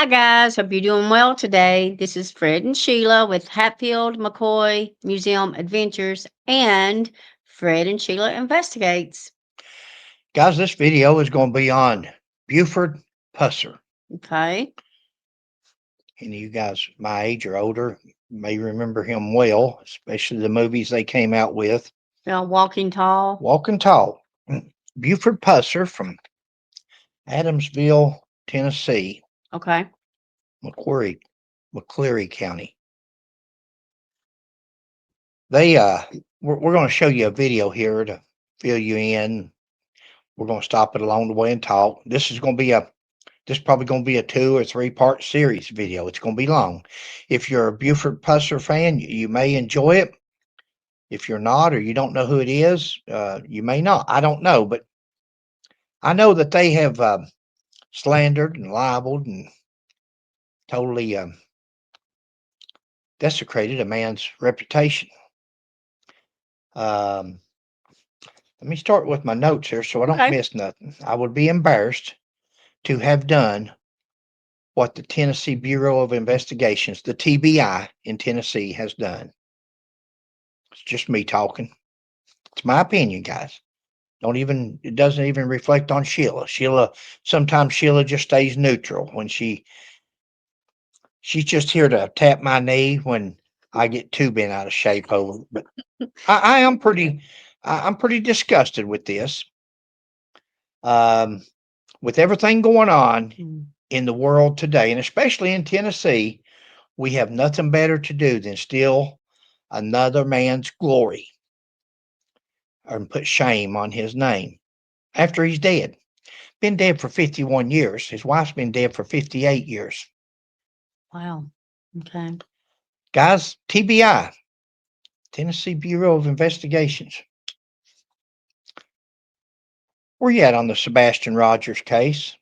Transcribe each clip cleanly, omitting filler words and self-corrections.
Hi, guys. Hope you're doing well today. This is Fred and Sheila with Hatfield, McCoy Museum Adventures and Fred and Sheila Investigates. Guys, this video is going to be on Buford Pusser. Okay. And you guys my age or older may remember him well, especially the movies they came out with. Walking Tall. Walking Tall. Buford Pusser from Adamsville, Tennessee, Okay. McCleary County. We're going to show you a video here to fill you in. We're going to stop it along the way and talk. This is probably going to be a 2 or 3 part series video. It's going to be long. If you're a Buford Pusser fan, you may enjoy it. If you're not, or you don't know who it is, you may not. I don't know, but I know that they have slandered and libeled and totally desecrated a man's reputation. Let me start with my notes here so I don't miss nothing. I would be embarrassed to have done what the Tennessee Bureau of Investigations, the TBI in Tennessee, has done. It's just me talking. It's my opinion, guys. It doesn't even reflect on Sheila. Sometimes Sheila just stays neutral when she's just here to tap my knee when I get too bent out of shape over. But I'm pretty disgusted with this. With everything going on in the world today, and especially in Tennessee, we have nothing better to do than steal another man's glory and put shame on his name after he's dead. Been dead for 51 years. His wife's been dead for 58 years. Wow. Okay. Guys, TBI, Tennessee Bureau of Investigations. Where you at on the Sebastian Rogers case?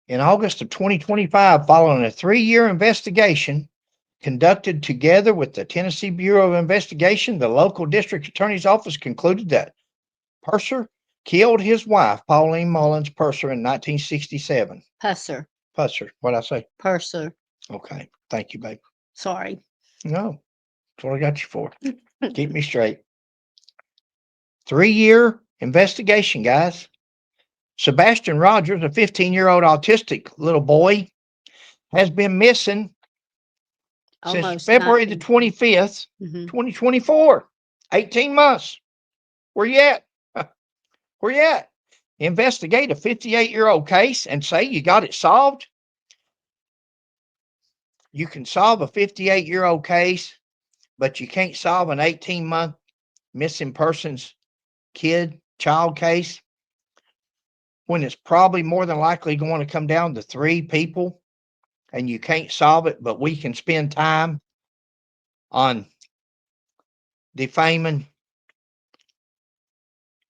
In August of 2025, following a 3-year investigation conducted together with the Tennessee Bureau of Investigation, the local district attorney's office concluded that Pusser killed his wife, Pauline Mullins Pusser, in 1967. Pusser. What'd I say? Pusser. Okay. Thank you, babe. Sorry. No, that's what I got you for. Keep me straight. 3-year investigation, guys. Sebastian Rogers, a 15-year-old autistic little boy, has been missing since February the 25th, 2024. 18 months. Where you at? Where you at? Investigate a 58-year-old case and say you got it solved? You can solve a 58-year-old case, but you can't solve an 18-month missing persons child case when it's probably more than likely going to come down to 3 people and you can't solve it, but we can spend time on defaming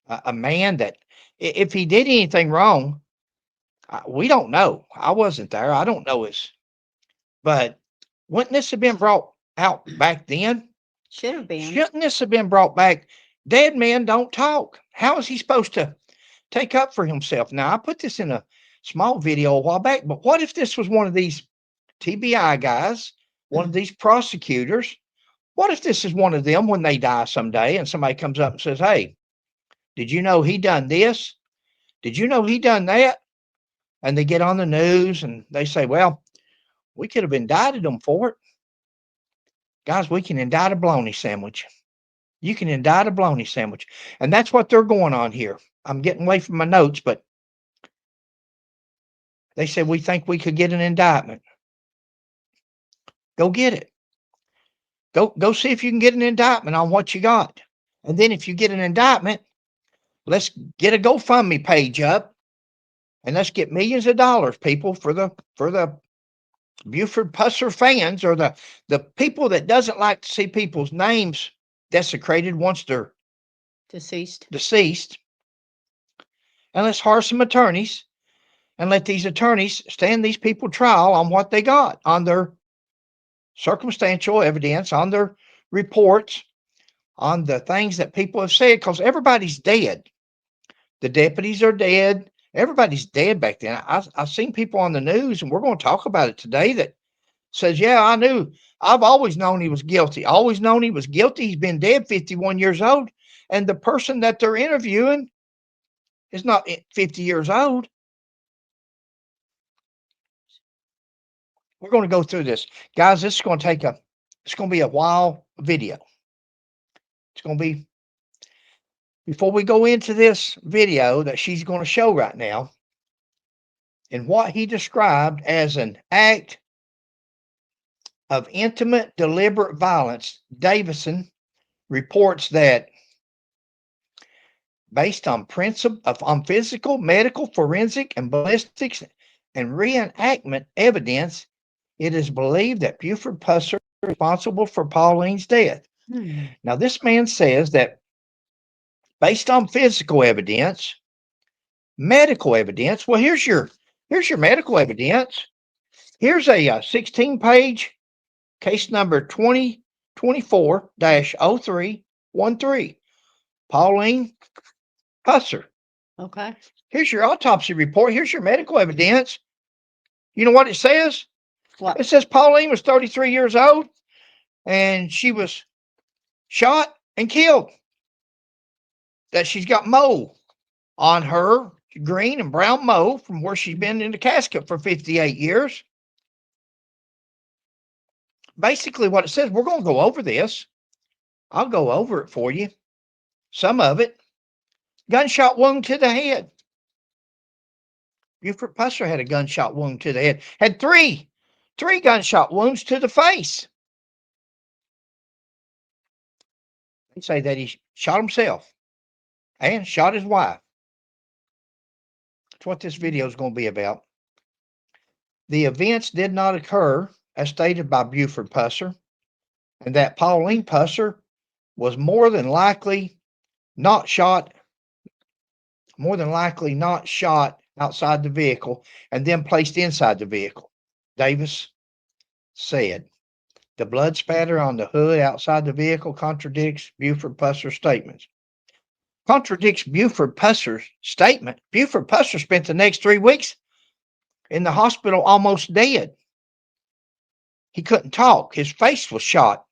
a man that if he did anything wrong, we don't know. I wasn't there. I don't know but wouldn't this have been brought out back then? Should have been. Shouldn't this have been brought back? Dead men don't talk. How is he supposed to take up for himself? Now, I put this in a small video a while back, but what if this was one of these TBI guys, one of these prosecutors? What if this is one of them when they die someday and somebody comes up and says, hey, did you know he done this? Did you know he done that? And they get on the news and they say, well, we could have indicted them for it. Guys, we can indict a bologna sandwich. You can indict a bologna sandwich. And that's what they're going on here. I'm getting away from my notes, but they said we think we could get an indictment. Go get it. Go see if you can get an indictment on what you got. And then if you get an indictment, let's get a GoFundMe page up and let's get millions of dollars, people, for the Buford Pusser fans, or the people that doesn't like to see people's names desecrated once they're deceased. And let's hire some attorneys and let these attorneys stand these people trial on what they got, on their circumstantial evidence, on their reports, on the things that people have said, because everybody's dead. The deputies are dead. Everybody's dead back then. I've seen people on the news, and we're going to talk about it today, that says, yeah, I've always known he was guilty. Always known he was guilty. He's been dead 51 years old. And the person that they're interviewing is not 50 years old. We're going to go through this. Guys, this is going to it's going to be a while video. It's going to be, before we go into this video that she's going to show right now, and what he described as an act of intimate, deliberate violence, Davison reports that based on on physical, medical, forensic, and ballistics and reenactment evidence, it is believed that Buford Pusser is responsible for Pauline's death. Now, this man says that based on physical evidence, medical evidence. Well, here's your medical evidence. Here's a 16-page case number 2024-0313. Pauline Pusser. Okay. Here's your autopsy report. Here's your medical evidence. You know what it says? What? It says Pauline was 33 years old and she was shot and killed. That she's got mold on her, green and brown mold from where she's been in the casket for 58 years. Basically what it says, we're going to go over this. I'll go over it for you. Some of it. Gunshot wound to the head. Buford Pusser had a gunshot wound to the head. Had three gunshot wounds to the face. They say that he shot himself and shot his wife. That's what this video is going to be about. The events did not occur as stated by Buford Pusser, and that Pauline Pusser was more than likely not shot outside the vehicle and then placed inside the vehicle. Davis said the blood spatter on the hood outside the vehicle contradicts Buford Pusser's statements. Contradicts Buford Pusser's statement. Buford Pusser spent the next 3 weeks in the hospital almost dead. He couldn't talk. His face was shot.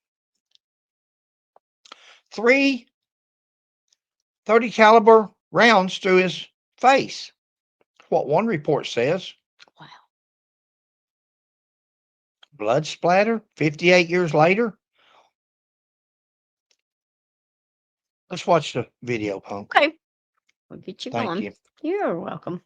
3 .30 caliber rounds through his face. What one report says. Wow. Blood splatter 58 years later. Let's watch the video, Punk. Okay. We'll get you Thank going. you. You're welcome.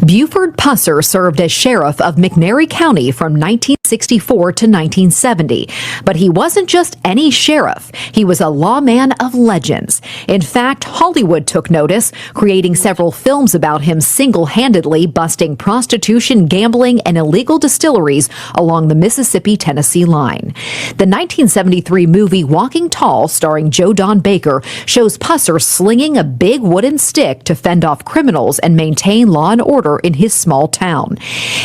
Buford Pusser served as sheriff of McNairy County from 1964 to 1970. But he wasn't just any sheriff. He was a lawman of legends. In fact, Hollywood took notice, creating several films about him single-handedly busting prostitution, gambling, and illegal distilleries along the Mississippi-Tennessee line. The 1973 movie Walking Tall, starring Joe Don Baker, shows Pusser slinging a big wooden stick to fend off criminals and maintain law and order in his small town.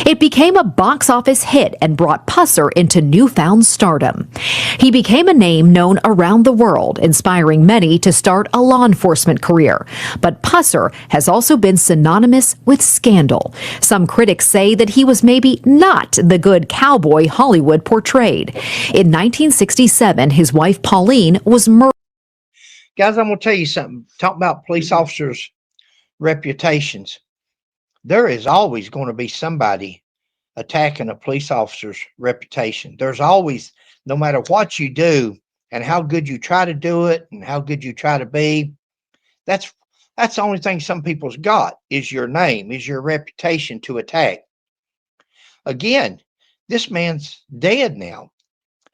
It became a box office hit and brought Pusser into newfound stardom. He became a name known around the world, inspiring many to start a law enforcement career. But Pusser has also been synonymous with scandal. Some critics say that he was maybe not the good cowboy Hollywood portrayed. In 1967, his wife Pauline was murdered. Guys, I'm going to tell you something. Talk about police officers' reputations. There is always going to be somebody attacking a police officer's reputation. There's always, no matter what you do and how good you try to do it and how good you try to be, that's the only thing some people's got is your name, is your reputation to attack. Again, this man's dead now.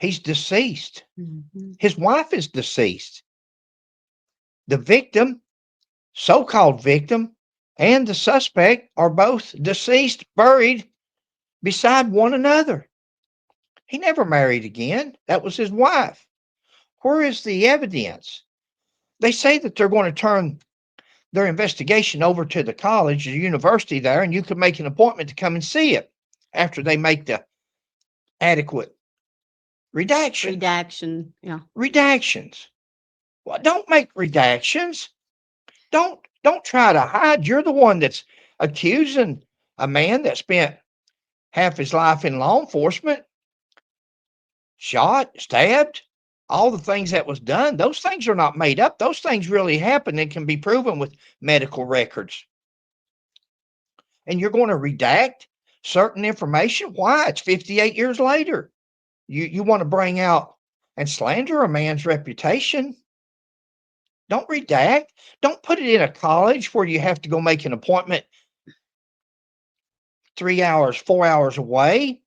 He's deceased. Mm-hmm. His wife is deceased. The victim, so-called victim, and the suspect are both deceased, buried beside one another. He never married again. That was his wife. Where is the evidence? They say that they're going to turn their investigation over to the college, the university there, and you can make an appointment to come and see it after they make the adequate Redaction. Yeah. redactions. Well, don't make redactions. Don't Don't try to hide. You're the one that's accusing a man that spent half his life in law enforcement, shot, stabbed, all the things that was done. Those things are not made up. Those things really happened and can be proven with medical records. And you're going to redact certain information? Why? It's 58 years later. You want to bring out and slander a man's reputation? Don't redact. Don't put it in a college where you have to go make an appointment 3 hours, 4 hours away.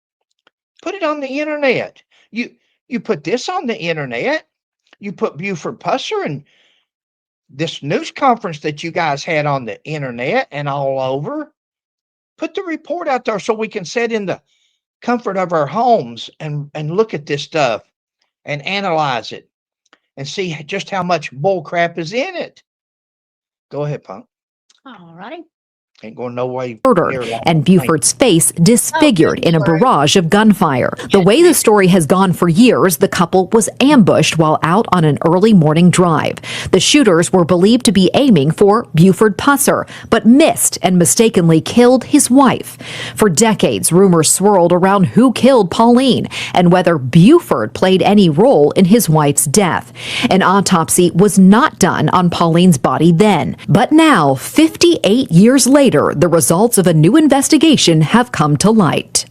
Put it on the internet. You put this on the internet. You put Buford Pusser and this news conference that you guys had on the internet and all over. Put the report out there so we can sit in the comfort of our homes and look at this stuff and analyze it and see just how much bull crap is in it. Go ahead, Punk. All righty. Ain't going no way. Murdered and Buford's face disfigured in a barrage of gunfire. The way the story has gone for years, the couple was ambushed while out on an early morning drive. The shooters were believed to be aiming for Buford Pusser, but missed and mistakenly killed his wife. For decades, rumors swirled around who killed Pauline and whether Buford played any role in his wife's death. An autopsy was not done on Pauline's body then, but now, 58 years later, the results of a new investigation have come to light.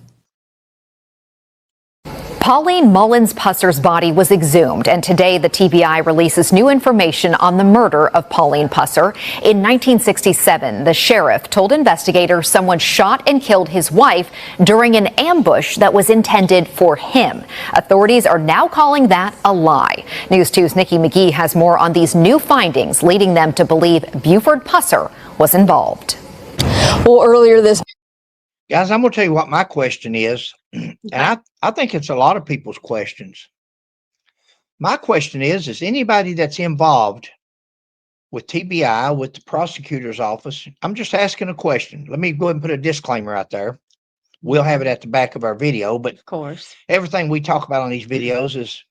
Pauline Mullins Pusser's body was exhumed, and today the TBI releases new information on the murder of Pauline Pusser. In 1967, the sheriff told investigators someone shot and killed his wife during an ambush that was intended for him. Authorities are now calling that a lie. News 2's Nikki McGee has more on these new findings, leading them to believe Buford Pusser was involved. Well, earlier this... Guys, I'm going to tell you what my question is, and I think it's a lot of people's questions. My question is anybody that's involved with TBI, with the prosecutor's office, I'm just asking a question. Let me go ahead and put a disclaimer out there. We'll have it at the back of our video, but Of course. everything we talk about on these videos is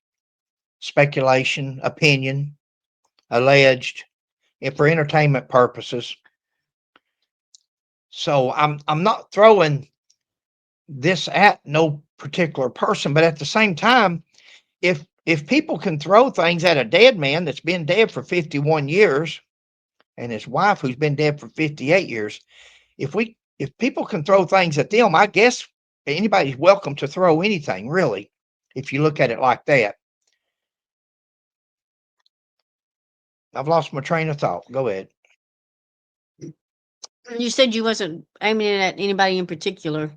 speculation, opinion, alleged, and for entertainment purposes. So I'm not throwing this at no particular person, but at the same time, if people can throw things at a dead man that's been dead for 51 years and his wife who's been dead for 58 years, if people can throw things at them, I guess anybody's welcome to throw anything, really, if you look at it like that. I've lost my train of thought. Go ahead. You said you wasn't aiming it at anybody in particular,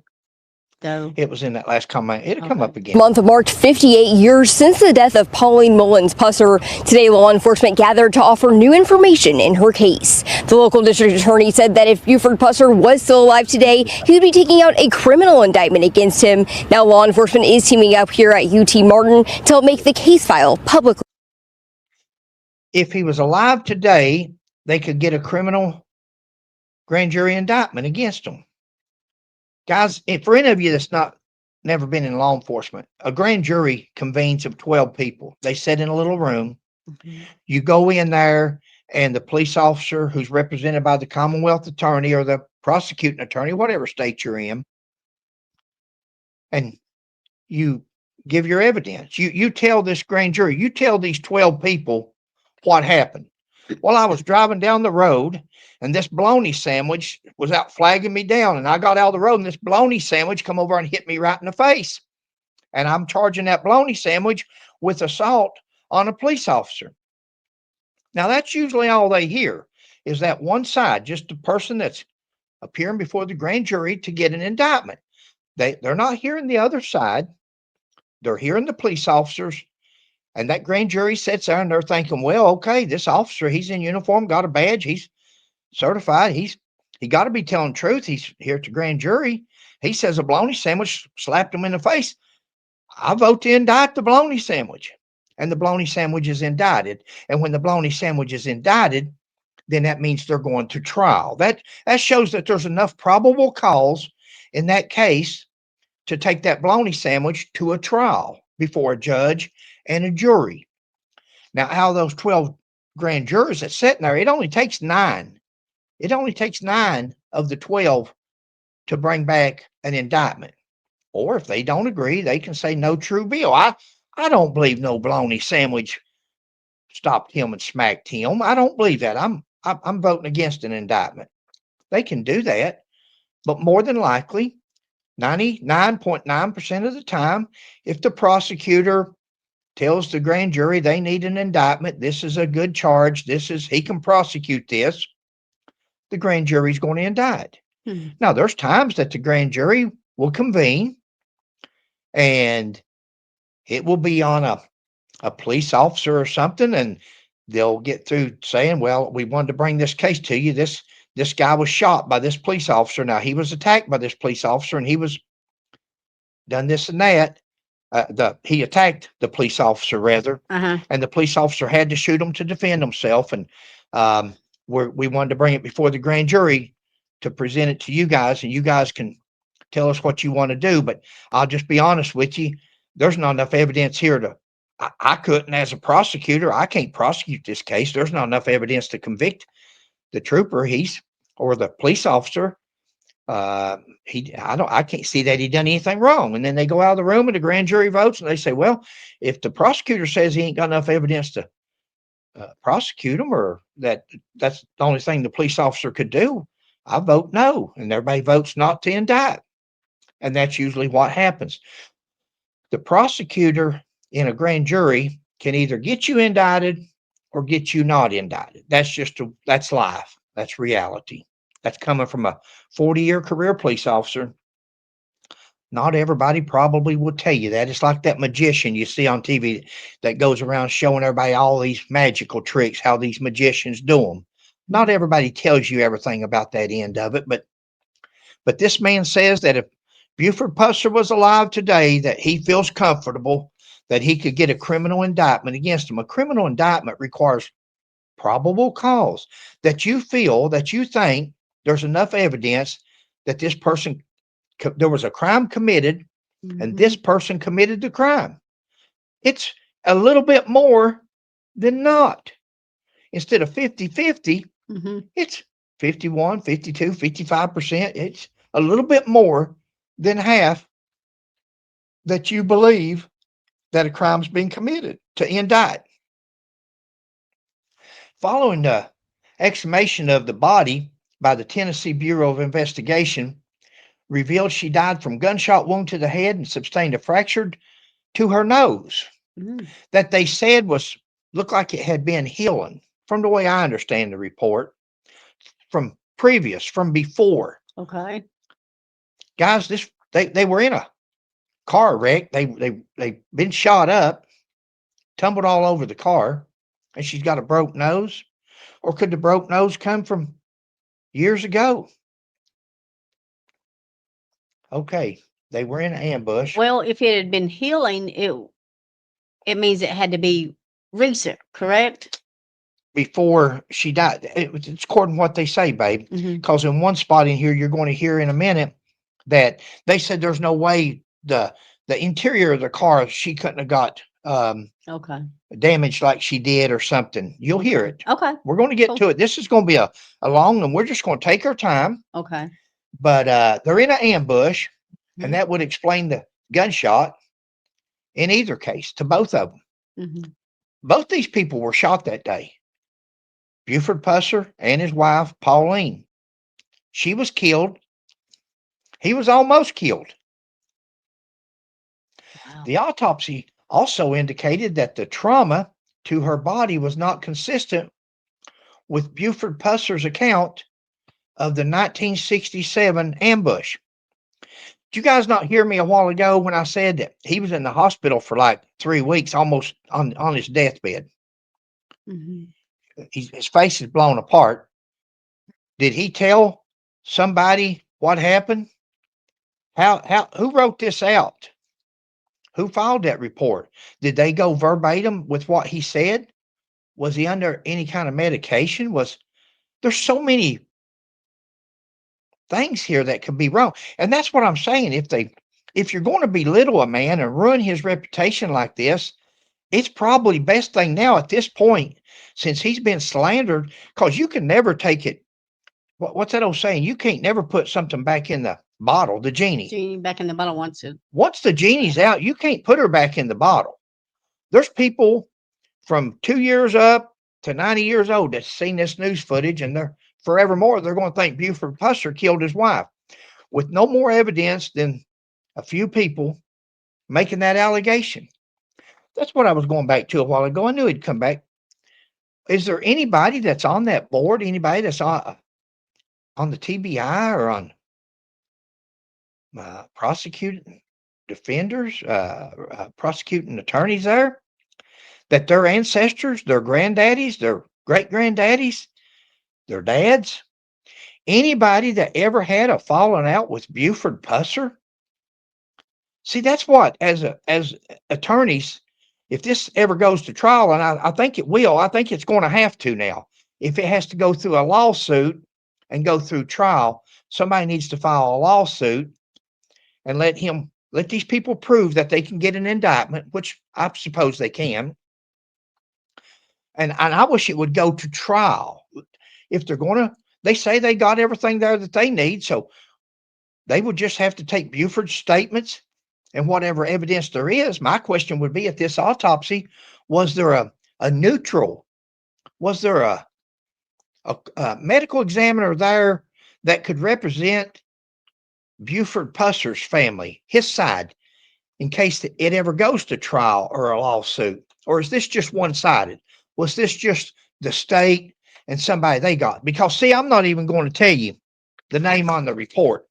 though. It was in that last comment. It'll come up again. Month marked 58 years since the death of Pauline Mullins Pusser. Today, law enforcement gathered to offer new information in her case. The local district attorney said that if Buford Pusser was still alive today, he would be taking out a criminal indictment against him. Now, law enforcement is teaming up here at UT Martin to help make the case file public. If he was alive today, they could get a criminal grand jury indictment against him. Guys, for any of you that's never been in law enforcement, a grand jury convenes of 12 people. They sit in a little room. You go in there, and the police officer who's represented by the Commonwealth attorney or the prosecuting attorney, whatever state you're in, and you give your evidence. You tell this grand jury, you tell these 12 people what happened. Well, I was driving down the road, and this bologna sandwich was out flagging me down, and I got out of the road, and this bologna sandwich come over and hit me right in the face. And I'm charging that bologna sandwich with assault on a police officer. Now, that's usually all they hear is that one side, just the person that's appearing before the grand jury to get an indictment. They're not hearing the other side. They're hearing the police officers. And that grand jury sits there and they're thinking, well, okay, this officer, he's in uniform, got a badge, he's certified, he got to be telling the truth. He's here at the grand jury. He says a bologna sandwich slapped him in the face. I vote to indict the bologna sandwich. And the bologna sandwich is indicted. And when the bologna sandwich is indicted, then that means they're going to trial. That shows that there's enough probable cause in that case to take that bologna sandwich to a trial before a judge and a jury. Now, out of those 12 grand jurors that sit in there, it only takes 9 it only takes 9 of the 12 to bring back an indictment. Or if they don't agree, they can say no true bill. I don't believe no bologna sandwich stopped him and smacked him. I don't believe that. I'm voting against an indictment. They can do that, but more than likely, 99.9% of the time, if the prosecutor tells the grand jury they need an indictment, this is a good charge, he can prosecute this, the grand jury's going to indict. Now, there's times that the grand jury will convene and it will be on a police officer or something, and they'll get through saying, well, we wanted to bring this case to you. This guy was shot by this police officer. Now, he was attacked by this police officer, and he was done this and that. He attacked the police officer, rather, and the police officer had to shoot him to defend himself. And we wanted to bring it before the grand jury to present it to you guys, and you guys can tell us what you want to do. But I'll just be honest with you. There's not enough evidence here I couldn't, as a prosecutor, I can't prosecute this case. There's not enough evidence to convict the trooper, or the police officer. I can't see that he done anything wrong. And then they go out of the room and the grand jury votes, and they say, well, if the prosecutor says he ain't got enough evidence to prosecute him, or that's the only thing the police officer could do, I vote no. And everybody votes not to indict. And that's usually what happens. The prosecutor in a grand jury can either get you indicted or get you not indicted. That's life. That's reality. That's coming from a 40-year career police officer. Not everybody probably will tell you that. It's like that magician you see on TV that goes around showing everybody all these magical tricks, how these magicians do them. Not everybody tells you everything about that end of it, but this man says that if Buford Pusser was alive today, that he feels comfortable that he could get a criminal indictment against him. A criminal indictment requires probable cause, that you think there's enough evidence that there was a crime committed, and this person committed the crime. It's a little bit more than not. Instead of 50-50, it's 51, 52, 55%. It's a little bit more than half that you believe that a crime's been committed to indict. Following the exhumation of the body by the Tennessee Bureau of Investigation, revealed she died from gunshot wound to the head and sustained a fracture to her nose that they said looked like it had been healing, from the way I understand the report, from before. Okay. Guys, they were in a car wreck. They've been shot up, tumbled all over the car, and she's got a broke nose. Or could the broke nose come from years ago? Okay, they were in an ambush. Well, if it had been healing, it means it had to be recent, correct? Before she died. It's according to what they say, babe. Because in one spot in here, you're going to hear in a minute that they said there's no way the interior of the car, she couldn't have got damaged like she did or something. You'll hear it. Okay. We're going to get to it. This is going to be a long, and we're just going to take our time. Okay. But they're in an ambush, and that would explain the gunshot in either case to both of them. Both these people were shot that day. Buford Pusser and his wife, Pauline. She was killed. He was almost killed. Wow. The autopsy also indicated that the trauma to her body was not consistent with Buford Pusser's account of the 1967 ambush. Did you guys not hear me a while ago when I said that he was in the hospital for like 3 weeks, almost on his deathbed? His face is blown apart. Did he tell somebody what happened? Who wrote this out? Who filed that report? Did they go verbatim with what he said? Was he under any kind of medication? There's so many things here that could be wrong. And that's what I'm saying. If you're going to belittle a man and ruin his reputation like this, it's probably best thing now at this point, since he's been slandered, because you can never take it what's that old saying? You can't never put something back in the bottle, the genie. Genie back in the bottle wants it. Once the genie's out, you can't put her back in the bottle. There's people from 2 years up to 90 years old that's seen this news footage, and they're forevermore, they're going to think Buford Pusser killed his wife with no more evidence than a few people making that allegation. That's what I was going back to a while ago. I knew he'd come back. Is there anybody that's on that board? Anybody that's on the TBI or on prosecuting defenders, prosecuting attorneys there, that their ancestors, their granddaddies, their great granddaddies, their dads, anybody that ever had a falling out with Buford Pusser? See, that's what, as attorneys, if this ever goes to trial, and I think it will, I think it's going to have to now. If it has to go through a lawsuit and go through trial, somebody needs to file a lawsuit and let these people prove that they can get an indictment, which I suppose they can. And I wish it would go to trial. If they're going to, they say they got everything there that they need, so they would just have to take Buford's statements and whatever evidence there is. My question would be, at this autopsy, was there a neutral? Was there a medical examiner there that could represent Buford Pusser's family, his side, in case it ever goes to trial or a lawsuit? Or is this just one-sided? Was this just the state and somebody they got? Because, see, I'm not even going to tell you the name on the report.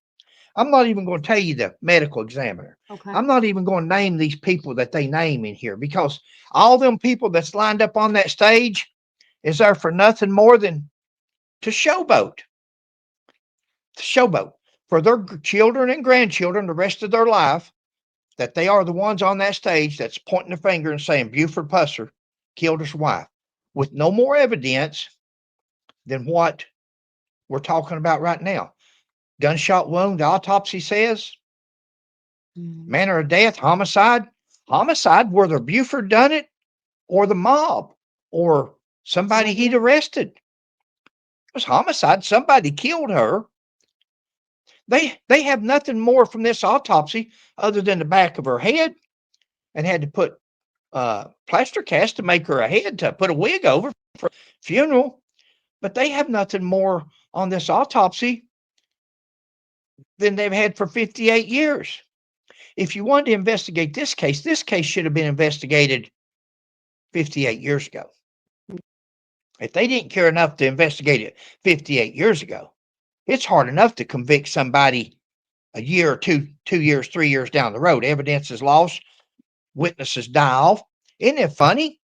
I'm not even going to tell you the medical examiner. Okay. I'm not even going to name these people that they name in here, because all them people that's lined up on that stage is there for nothing more than to showboat. To showboat for their children and grandchildren the rest of their life, that they are the ones on that stage that's pointing the finger and saying Buford Pusser killed his wife, with no more evidence than what we're talking about right now. Gunshot wound, the autopsy says. Manner of death, homicide. Homicide, whether Buford done it or the mob or somebody he'd arrested. It was homicide. Somebody killed her. They have nothing more from this autopsy other than the back of her head, and had to put plaster cast to make her a head, to put a wig over for a funeral. But they have nothing more on this autopsy than they've had for 58 years. If you wanted to investigate this case should have been investigated 58 years ago. If they didn't care enough to investigate it 58 years ago, it's hard enough to convict somebody a year or 2 years, 3 years down the road. Evidence is lost, witnesses die off. Isn't it funny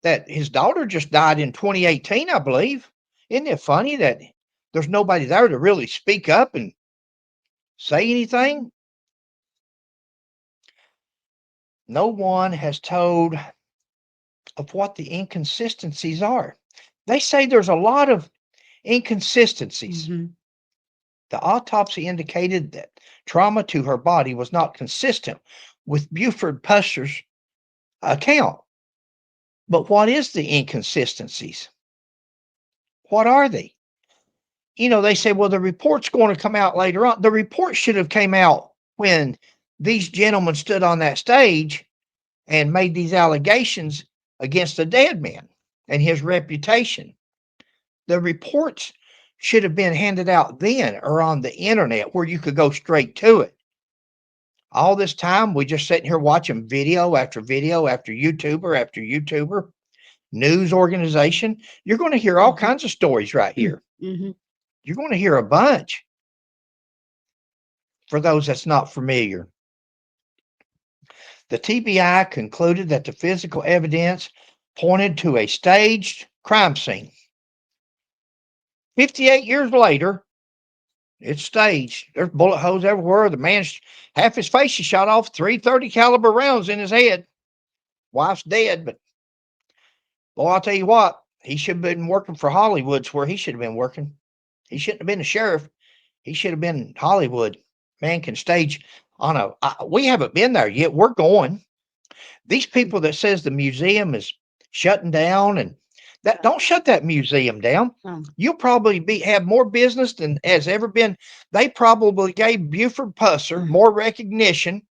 that his daughter just died in 2018, I believe? Isn't it funny that there's nobody there to really speak up and say anything? No one has told of what the inconsistencies are. They say there's a lot of inconsistencies. Mm-hmm. The autopsy indicated that trauma to her body was not consistent with Buford Pusser's account. But what is the inconsistencies? What are they? You know, they say, well, the report's going to come out later on. The report should have came out when these gentlemen stood on that stage and made these allegations against the dead man and his reputation. The reports should have been handed out then, or on the internet where you could go straight to it. All this time, we just sitting here watching video after video after YouTuber, news organization. You're going to hear all kinds of stories right here. Mm-hmm. You're going to hear a bunch. For those that's not familiar, the TBI concluded that the physical evidence pointed to a staged crime scene. 58 years later, it's staged. There's bullet holes everywhere. The man's half his face is shot off, 330 caliber rounds in his head. Wife's dead, but boy, I'll tell you what, he should have been working for Hollywood's where he should have been working. He shouldn't have been a sheriff. He should have been Hollywood. Man can stage on we haven't been there yet. We're going. These people that says the museum is shutting down and Don't shut that museum down. Oh, You'll probably have more business than has ever been. They probably gave Buford Pusser more recognition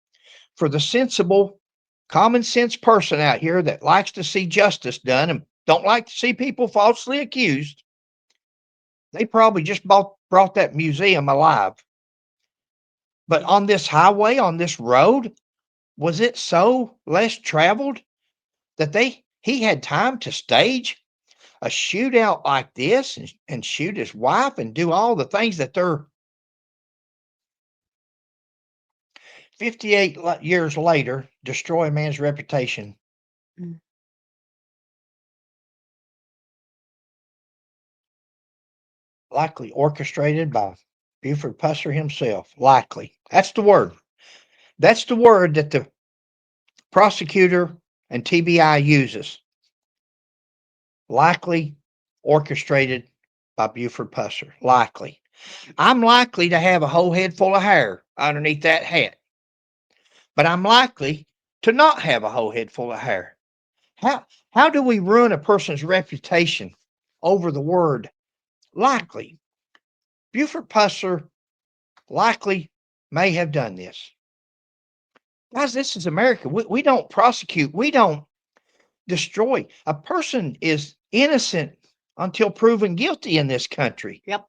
for the sensible, common sense person out here that likes to see justice done and don't like to see people falsely accused. They probably just brought that museum alive. But on this highway, on this road, was it so less traveled that he had time to stage a shootout like this and shoot his wife and do all the things that they're 58 years later destroy a man's reputation? mm. Likely orchestrated by Buford Pusser himself. Likely. That's the word. That's the word that the prosecutor and TBI uses. Likely orchestrated by Buford Pusser. Likely. I'm likely to have a whole head full of hair underneath that hat, but I'm likely to not have a whole head full of hair. How do we ruin a person's reputation over the word likely? Buford Pusser likely may have done this. Guys, this is America. We don't prosecute. We don't destroy. A person is innocent until proven guilty in this country. Yep.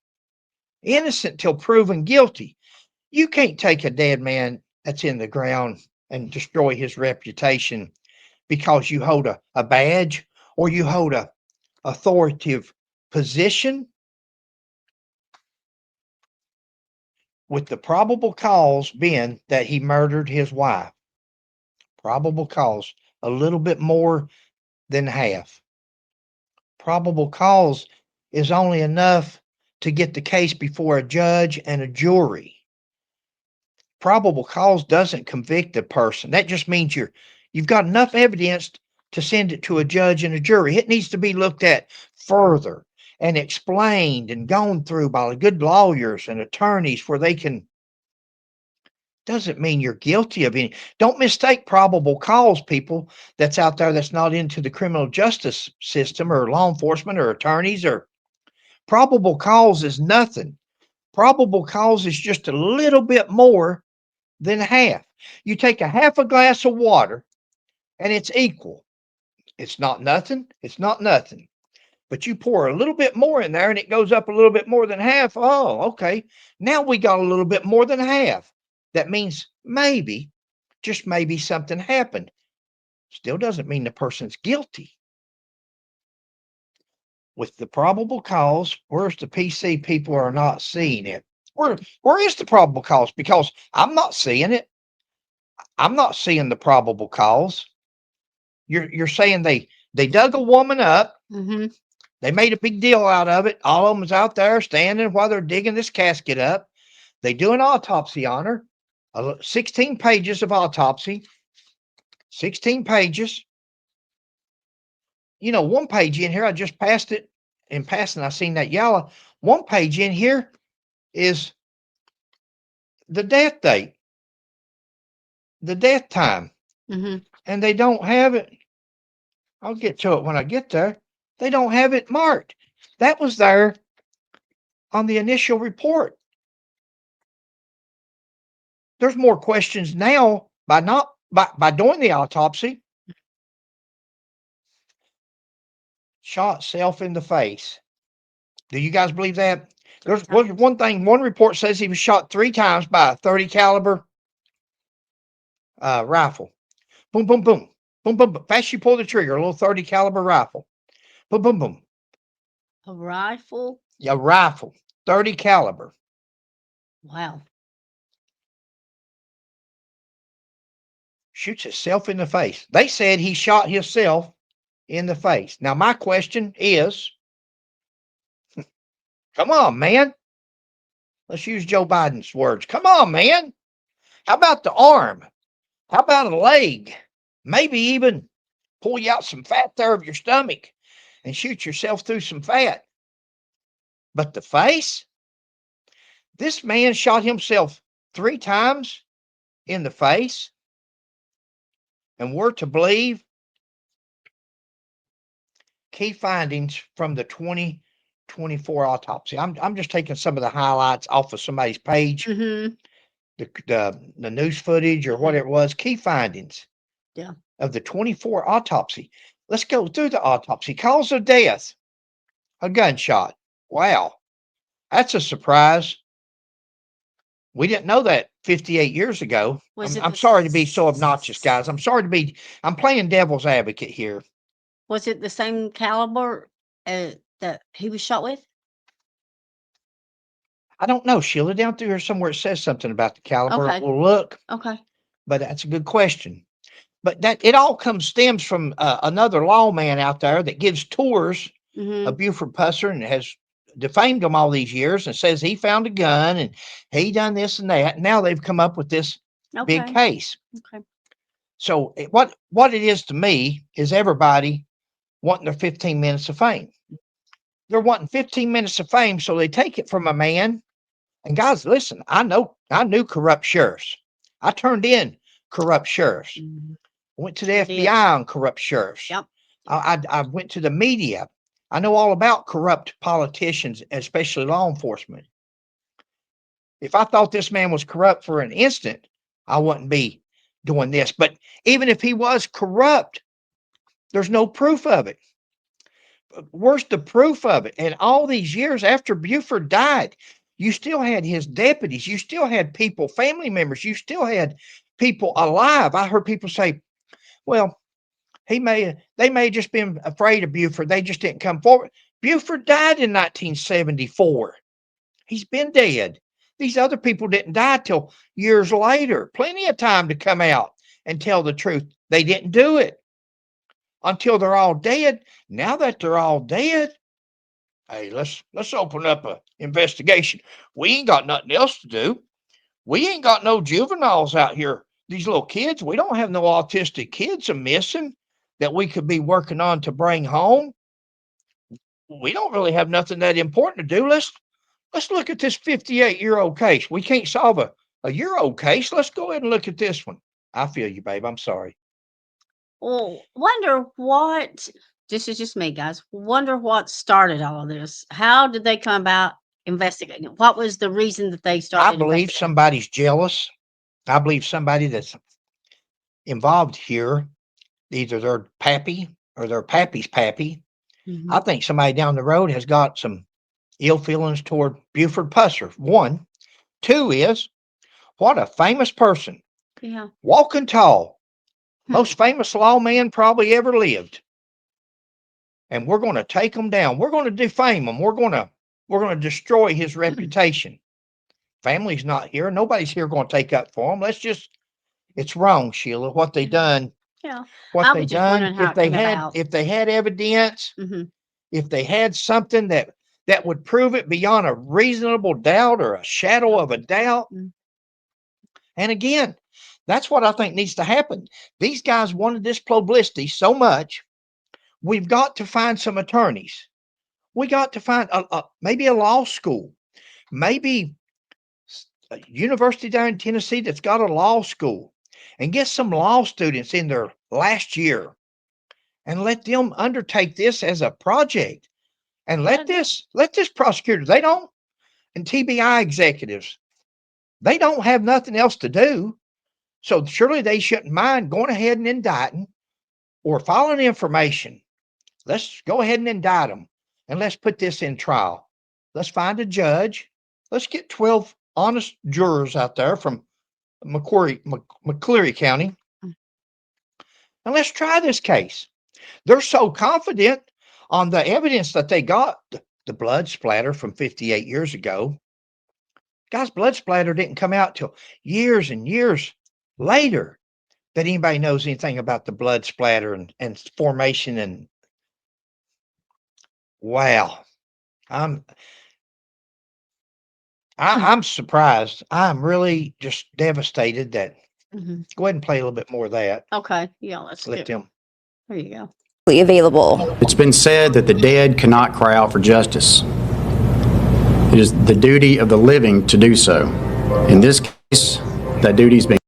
Innocent till proven guilty. You can't take a dead man that's in the ground and destroy his reputation because you hold a badge or you hold a authoritative position. With the probable cause being that he murdered his wife. Probable cause, a little bit more than half. Probable cause is only enough to get the case before a judge and a jury. Probable cause doesn't convict a person. That just means you've got enough evidence to send it to a judge and a jury. It needs to be looked at further and explained and gone through by good lawyers and attorneys where they can. Doesn't mean you're guilty of any. Don't mistake probable cause, people that's out there that's not into the criminal justice system or law enforcement or attorneys. Or probable cause is nothing. Probable cause is just a little bit more than half. You take a half a glass of water and it's equal. It's not nothing. It's not nothing. But you pour a little bit more in there and it goes up a little bit more than half. Oh, okay. Now we got a little bit more than half. That means maybe, just maybe something happened. Still doesn't mean the person's guilty. With the probable cause, where's the PC? People are not seeing it. Where is the probable cause? Because I'm not seeing it. I'm not seeing the probable cause. You're saying they dug a woman up. Mm-hmm. They made a big deal out of it. All of them was out there standing while they're digging this casket up. They do an autopsy on her. 16 pages of autopsy. 16 pages. You know, one page in here, I just passed it in passing. I seen that yellow. One page in here is the death date, the death time. Mm-hmm. And they don't have it. I'll get to it when I get there. They don't have it marked. That was there on the initial report. There's more questions now by doing the autopsy. Shot self in the face. Do you guys believe that? There's one thing. One report says he was shot 3 times by a 30 caliber rifle. Boom, boom, boom, boom, boom, boom. Fast you pull the trigger. A little 30 caliber rifle. Boom, boom, boom. A rifle? Yeah, rifle. 30 caliber. Wow. Shoots himself in the face. They said he shot himself in the face. Now, my question is, come on, man. Let's use Joe Biden's words. Come on, man. How about the arm? How about a leg? Maybe even pull you out some fat there of your stomach and shoot yourself through some fat. But the face? This man shot himself 3 times in the face. And we're to believe key findings from the 2024 autopsy. I'm just taking some of the highlights off of somebody's page, Mm-hmm. the news footage or whatever it was. Key findings Yeah. of the 24 autopsy. Let's go through the autopsy. Cause of death, a gunshot. Wow, that's a surprise. We didn't know that 58 years ago. I'm sorry to be so obnoxious, guys. I'm playing devil's advocate here. Was it the same caliber that he was shot with? I don't know, Sheila. Down through here somewhere it says something about the caliber. Okay. We'll look, Okay. but that's a good question. But that it all stems from another lawman out there that gives tours Mm-hmm. of Buford Pusser and has defamed him all these years and says he found a gun and he done this and that. Now they've come up with this big Okay. case. Okay. So what it is to me is everybody wanting their 15 minutes of fame. They're wanting 15 minutes of fame, so they take it from a man. And guys, listen, I knew corrupt sheriffs. I turned in corrupt sheriffs. Mhm. Went to the You did. FBI on corrupt sheriffs. Yep. I went to the media. I know all about corrupt politicians, especially law enforcement. If I thought this man was corrupt for an instant, I wouldn't be doing this. But even if he was corrupt, there's no proof of it. Where's the proof of it? And all these years after Buford died, you still had his deputies. You still had people, family members. You still had people alive. I heard people say, well, they may have just been afraid of Buford. They just didn't come forward. Buford died in 1974. He's been dead. These other people didn't die till years later. Plenty of time to come out and tell the truth. They didn't do it until they're all dead. Now that they're all dead, hey, let's open up an investigation. We ain't got nothing else to do. We ain't got no juveniles out here. These little kids, we don't have no autistic kids missing that we could be working on to bring home. We don't really have nothing that important to do. Let's look at this 58-year-old case. We can't solve a year-old case. Let's go ahead and look at this one. I feel you, babe. I'm sorry. Well, wonder what, this is just me, guys. Wonder what started all of this. How did they come about investigating it? What was the reason that they started? I believe investigating? somebody's jealous. I believe somebody that's involved here, either their pappy or their pappy's pappy. Mhm. I think somebody down the road has got some ill feelings toward Buford Pusser. One. Two is, what a famous person. Yeah. Walking tall. Hmm. Most famous lawman probably ever lived. And we're going to take him down. We're going to defame him. We're going to destroy his reputation. Family's not here. Nobody's here going to take up for him. It's wrong, Sheila, what they done. Yeah. What I they was just done. wondering how it came about. If they had evidence, Mhm. if they had something that would prove it beyond a reasonable doubt or a shadow of a doubt. Mm. And again, that's what I think needs to happen. These guys wanted this publicity so much. We've got to find some attorneys. We got to find maybe a law school, maybe a university down in Tennessee that's got a law school, and get some law students in their last year and let them undertake this as a project. And let this prosecutor, and TBI executives, they don't have nothing else to do. So surely they shouldn't mind going ahead and indicting or filing information. Let's go ahead and indict them and let's put this in trial. Let's find a judge. Let's get 12 honest jurors out there from McCleary County. And let's try this case. They're so confident on the evidence that they got, the blood splatter from 58 years ago. Guys, blood splatter didn't come out till years and years later that anybody knows anything about the blood splatter and formation. And wow, I'm surprised. I'm really just devastated that. Mhm. Go ahead and play a little bit more of that. Okay. Yeah. Let's Let do. them. There you go. Available. It's been said that the dead cannot cry out for justice. It is the duty of the living to do so. In this case, that duty is being.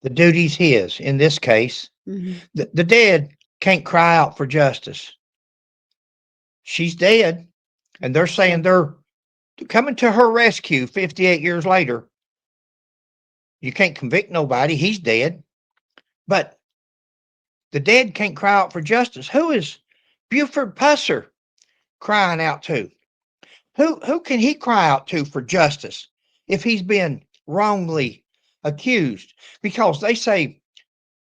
The duty's his. In this case, Mhm. the dead can't cry out for justice. She's dead, and they're saying they're coming to her rescue 58 years later. You can't convict nobody. He's dead. But the dead can't cry out for justice. Who is Buford Pusser crying out to? Who can he cry out to for justice if he's been wrongly accused? Because they say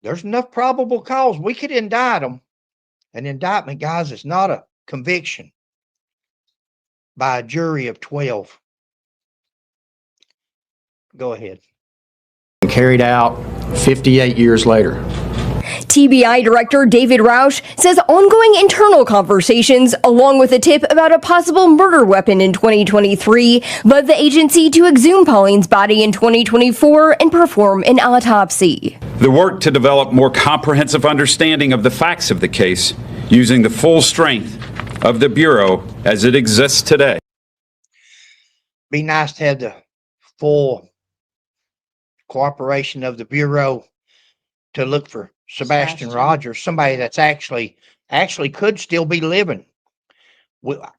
there's enough probable cause. We could indict them. An indictment, guys, is not a conviction by a jury of 12. Go ahead. Carried out 58 years later. TBI Director David Roush says ongoing internal conversations, along with a tip about a possible murder weapon in 2023, led the agency to exhume Pauline's body in 2024 and perform an autopsy. The work to develop more comprehensive understanding of the facts of the case using the full strength of the Bureau as it exists today. Be nice to have the full cooperation of the Bureau to look for Sebastian Rogers, somebody that's actually could still be living.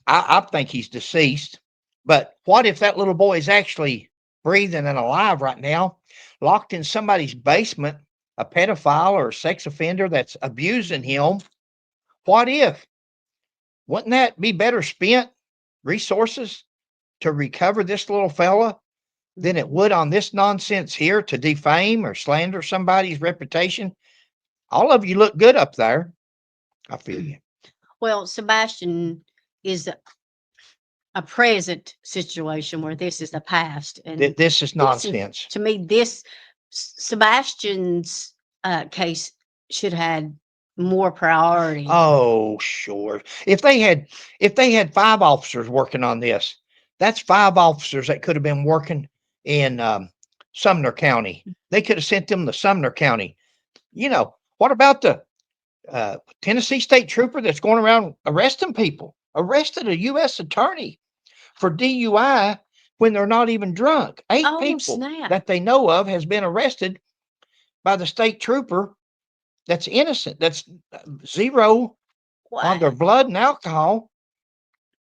I think he's deceased, but what if that little boy is actually breathing and alive right now, locked in somebody's basement, a pedophile or a sex offender that's abusing him? What if? Wouldn't that be better spent resources to recover this little fella than it would on this nonsense here to defame or slander somebody's reputation? All of you look good up there. I feel you. Well, Sebastian is a present situation where this is the past, and This is nonsense. to me, this Sebastian's case should have had more priority. Oh, sure. If they had 5 officers working on this, that's 5 officers that could have been working in Sumner County. They could have sent them to Sumner County. You know, what about the Tennessee state trooper that's going around arresting people? Arrested a U.S. attorney for DUI when they're not even drunk. 8 people Snap. that they know of has been arrested by the state trooper that's innocent. That's zero on their blood and alcohol.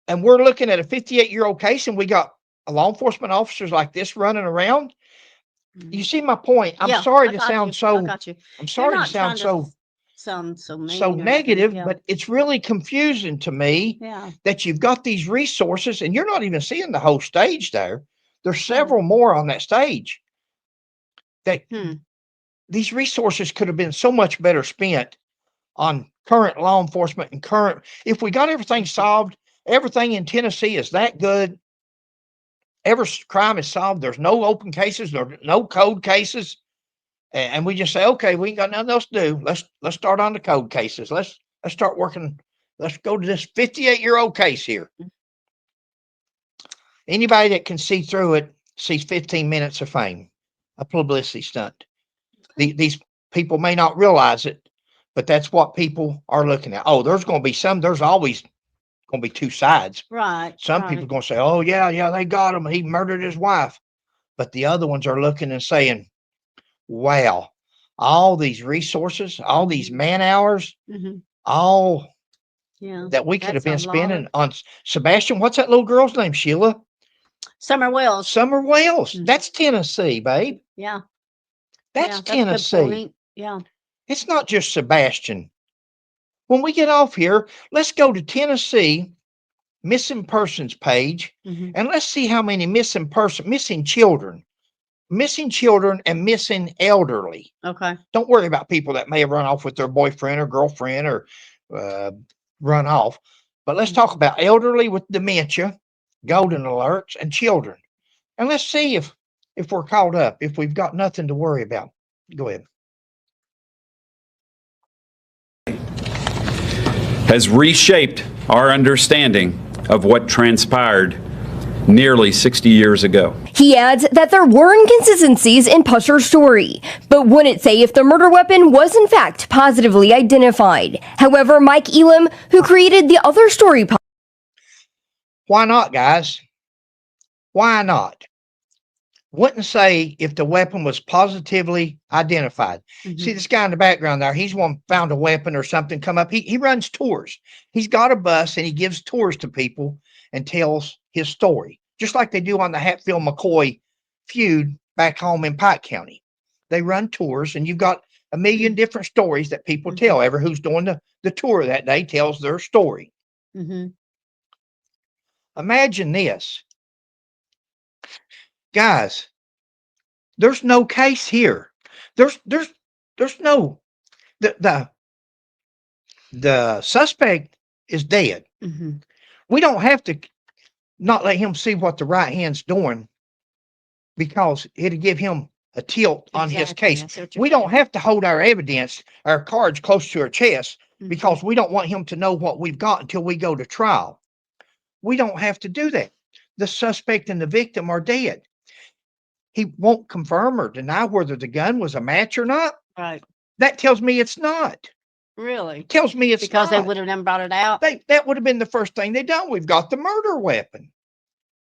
And we're looking at a 58-year-old case, and we got law enforcement officers like this running around. You see my point? I'm sorry to sound so. I'm sorry to sound so negative, but it's really confusing to me that you've got these resources and you're not even seeing the whole stage there. There's several more on that stage. That these resources could have been so much better spent on current law enforcement and current. If we got everything solved, everything in Tennessee is that good. Every crime is solved. There's no open cases. There's no code cases. And we just say, okay, we ain't got nothing else to do. Let's start on the code cases. Let's start working. Let's go to this 58-year-old case here. Anybody that can see through it sees 15 minutes of fame, a publicity stunt. These people may not realize it, but that's what people are looking at. Oh, there's always going to be 2 sides. Right. Some people are going to say, oh, yeah, they got him. He murdered his wife. But the other ones are looking and saying, wow, all these resources, all these man hours, all that we could have been spending on Sebastian. What's that little girl's name, Sheila? Summer Wells. Summer Wells. That's Tennessee, babe. Yeah. That's Tennessee. Yeah. It's not just Sebastian. When we get off here, let's go to Tennessee missing persons page, and let's see how many missing children and missing elderly. Okay. Don't worry about people that may have run off with their boyfriend or girlfriend or run off. But let's talk about elderly with dementia, golden alerts, and children. And let's see if we're caught up, if we've got nothing to worry about. Go ahead. Has reshaped our understanding of what transpired nearly 60 years ago. He adds that there were inconsistencies in Pusser's story, but wouldn't say if the murder weapon was in fact positively identified. However, Mike Elam, who created the other story... Why not, guys? Why not? wouldn't say if the weapon was positively identified. Mhm. See this guy in the background there, he's one found a weapon or something come up. He runs tours. He's got a bus and he gives tours to people and tells his story, just like they do on the Hatfield McCoy feud back home in Pike County. They run tours and you've got a million different stories that people tell. Ever who's doing the tour that day tells their story. Mhm. Imagine this. Guys, there's no case here. There's no the suspect is dead. Mhm. We don't have to not let him see what the right hand's doing because it'll give him a tilt on his Exactly, case. I see what you're We don't have to hold our evidence, our cards close to our chest Mhm. because we don't want him to know what we've got until we go to trial. We don't have to do that. The suspect and the victim are dead. He won't confirm or deny whether the gun was a match or not. Right. That tells me it's not. Really? Tells me it's Because they not. would have never brought it out? That would have been the first thing they done. We've got the murder weapon.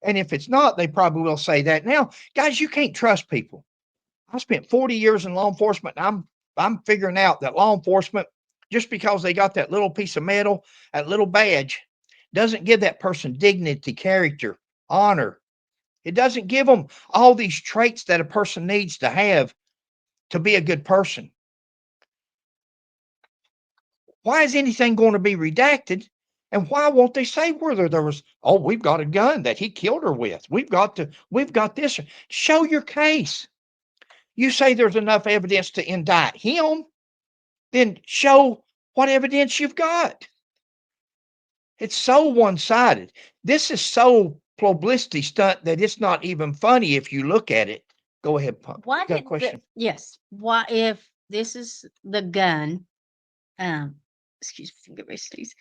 And if it's not, they probably will say that. Now, guys, you can't trust people. I spent 40 years in law enforcement. And I'm figuring out that law enforcement, just because they got that little piece of metal, that little badge, doesn't give that person dignity, character, honor. It doesn't give them all these traits that a person needs to have to be a good person. Why is anything going to be redacted? And why won't they say whether there was, oh, we've got a gun that he killed her with. We've got this. Show your case. You say there's enough evidence to indict him, then show what evidence you've got. It's so one-sided. This is so publicity stunt that it's not even funny if you look at it. Go ahead, Pump. Why You got a did question? yes. Why, if this is the gun, excuse me, get my sneeze.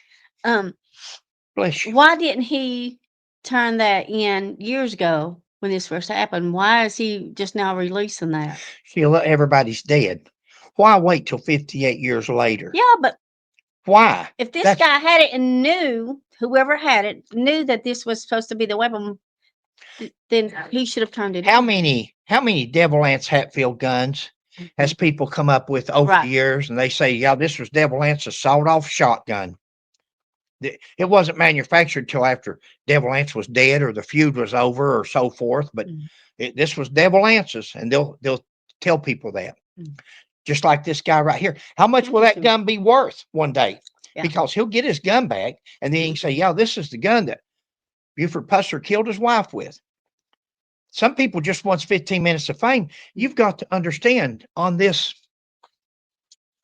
Bless you. Why didn't he turn that in years ago when this first happened? Why is he just now releasing that? Sheila, everybody's dead. Why wait till 58 years later? Yeah, but Why? if this That's guy had it and knew, whoever had it knew that this was supposed to be the weapon, then he should have turned it how in. many Devil Ants Hatfield guns has Mhm. people come up with over the Right. years and they say, yeah, this was Devil Ants' sawed-off shotgun. It wasn't manufactured till after Devil Ants was dead or the feud was over or so forth, but Mm. this was Devil Ants', and they'll tell people that. Mm. Just like this guy right here. How much will that Interesting. gun be worth one day? Yeah. Because he'll get his gun back and then he can say, yeah, this is the gun that Buford Pusser killed his wife with. Some people just wants 15 minutes of fame. You've got to understand on this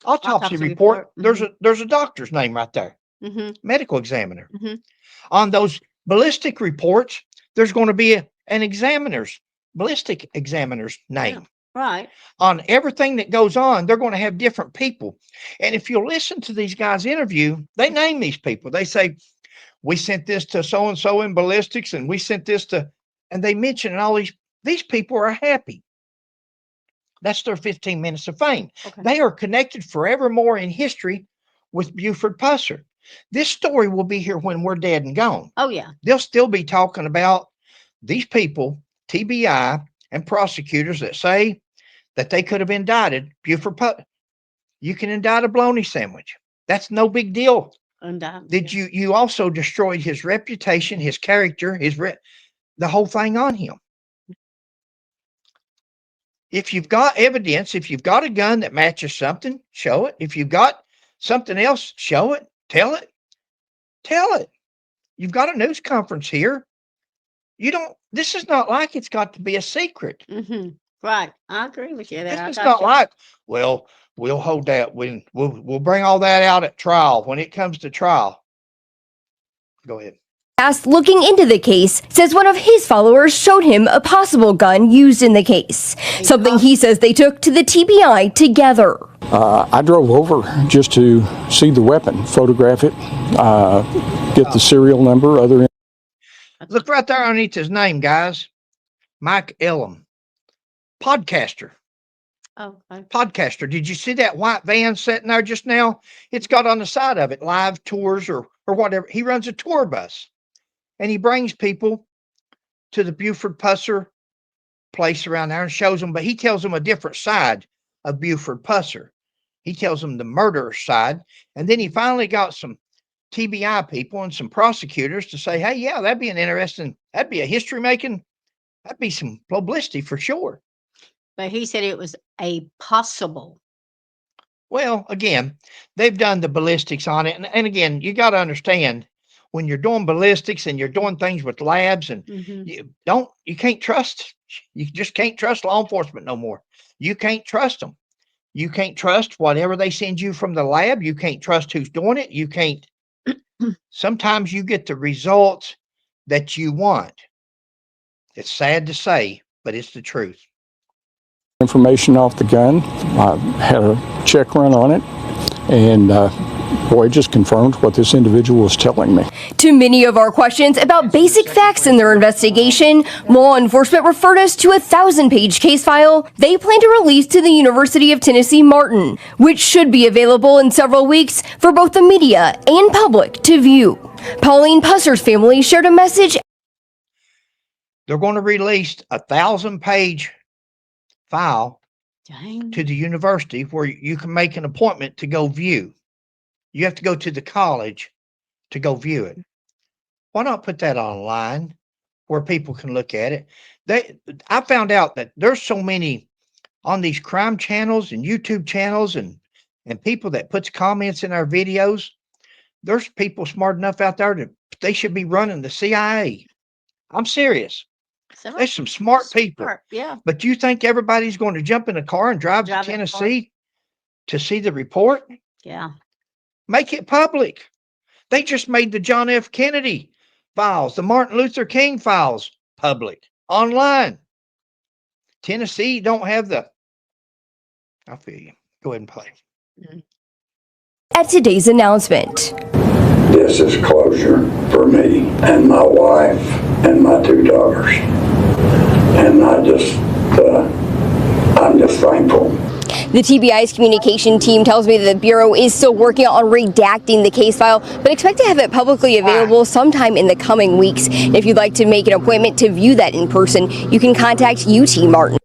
autopsy report, there's a doctor's name right there, Mhm. medical examiner. Mhm. On those ballistic reports, there's going to be an ballistic examiner's name. Right. On everything that goes on, they're going to have different people. And if you listen to these guys' interview, they name these people. They say, we sent this to so-and-so in ballistics, and we sent this to, and they mention all these people are happy. That's their 15 minutes of fame. Okay. They are connected forevermore in history with Buford Pusser. This story will be here when we're dead and gone. Oh yeah. They'll still be talking about these people, TBI, and prosecutors that say that they could have indicted Buford Pusser. You can indict a bologna sandwich. That's no big deal. Did you also destroyed his reputation, his character, the whole thing on him. If you've got evidence, if you've got a gun that matches something, show it. If you've got something else, show it. Tell it. Tell it. You've got a news conference here. This is not like it's got to be a secret. Mm-hmm. Right. I agree with you there. This is not like, well, we'll hold that when we'll bring all that out at trial when it comes to trial. Go ahead. Asked looking into the case, says one of his followers showed him a possible gun used in the case, something he says they took to the TBI together. I drove over just to see the weapon, photograph it, get the serial number, other. Look right there underneath his name, guys. Mike Elam, podcaster. Oh, okay. Podcaster. Did you see that white van sitting there just now? It's got on the side of it live tours or whatever. He runs a tour bus and he brings people to the Buford Pusser place around there and shows them, but he tells them a different side of Buford Pusser. He tells them the murderer side. And then he finally got some TBI people and some prosecutors to say, hey, yeah, that'd be that'd be a history making, that'd be some publicity for sure. But he said it was a possible. Well, again, they've done the ballistics on it. And again, you got to understand when you're doing ballistics and you're doing things with labs and you can't trust, you just can't trust law enforcement no more. You can't trust them. You can't trust whatever they send you from the lab. You can't trust who's doing it. You can't. Sometimes you get the results that you want. It's sad to say, but it's the truth. Information off the gun. I had a check run on it, and boy, it just confirmed what this individual was telling me. To many of our questions about basic facts in their investigation, law enforcement referred us to a 1,000-page case file they plan to release to the University of Tennessee Martin, which should be available in several weeks for both the media and public to view. Pauline Pusser's family shared a message. They're going to release a 1,000-page file to the university where you can make an appointment to go view. You have to go to the college to go view it. Why not put that online where people can look at it? I found out that there's so many on these crime channels and YouTube channels and people that puts comments in our videos. There's people smart enough out there that they should be running the CIA. I'm serious. There's some smart people. Yeah. But you think everybody's going to jump in a car and drive to Tennessee to see the report? Yeah. Make it public. They just made the John F. Kennedy files, the Martin Luther King files public online. Tennessee don't have I feel you. Go ahead and play. At today's announcement. This is closure for me and my wife and my 2 daughters. And I'm just thankful. The TBI's communication team tells me that the Bureau is still working on redacting the case file, but expect to have it publicly available sometime in the coming weeks. If you'd like to make an appointment to view that in person, you can contact UT Martin.